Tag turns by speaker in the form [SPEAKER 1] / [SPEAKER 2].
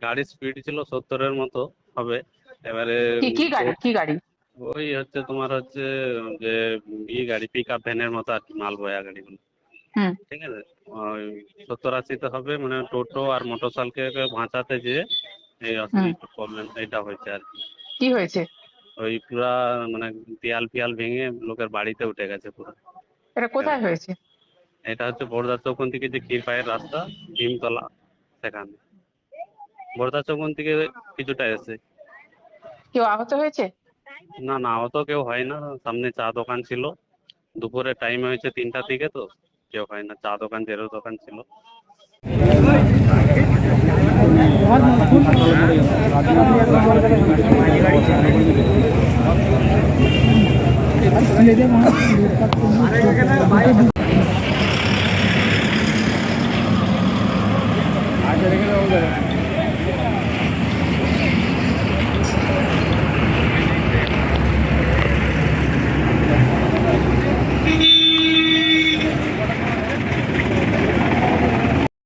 [SPEAKER 1] গাড়ির স্পিড ছিল 70-এর মতো হবে। এবারে
[SPEAKER 2] কি কি গাড়ি কি গাড়ি?
[SPEAKER 1] ওই হচ্ছে তোমার হচ্ছে যে গাড়ি পিক আপ ভ্যানের মতো আর কি, মাল বয়া গাড়িগুলো।
[SPEAKER 2] হুম
[SPEAKER 1] ঠিক আছে, ওই 70-80-তে হবে, মানে টোটো আর মোটর সাইকেলকে বাঁচাতে যেয়ে এই
[SPEAKER 2] হুম
[SPEAKER 1] প্রবলেম এটা হয়েছে আর কি।
[SPEAKER 2] কি হয়েছে?
[SPEAKER 1] ওই পুরা মানে দেয়াল ফিয়াল ভেঙে লোকের বাড়িতে উঠে গেছে পুরো।
[SPEAKER 2] এটা কোথায় হয়েছে?
[SPEAKER 1] এটা হচ্ছে বড়দা চৌকন থেকে যে ক্ষীরপাইয়ের রাস্তা, ভীমতলা, সেখানে। বড়দা চৌকন থেকে কিছুটা এসে।
[SPEAKER 2] কেউ আহত হয়েছে?
[SPEAKER 1] না না, আহত কেউ হয় না। সামনে চা দোকান ছিল, দুপুরের টাইম হয়েছে 3টার দিকে, তো কেউ হয় না। চা দোকান, জেরো দোকান ছিল।
[SPEAKER 3] আচ্ছা,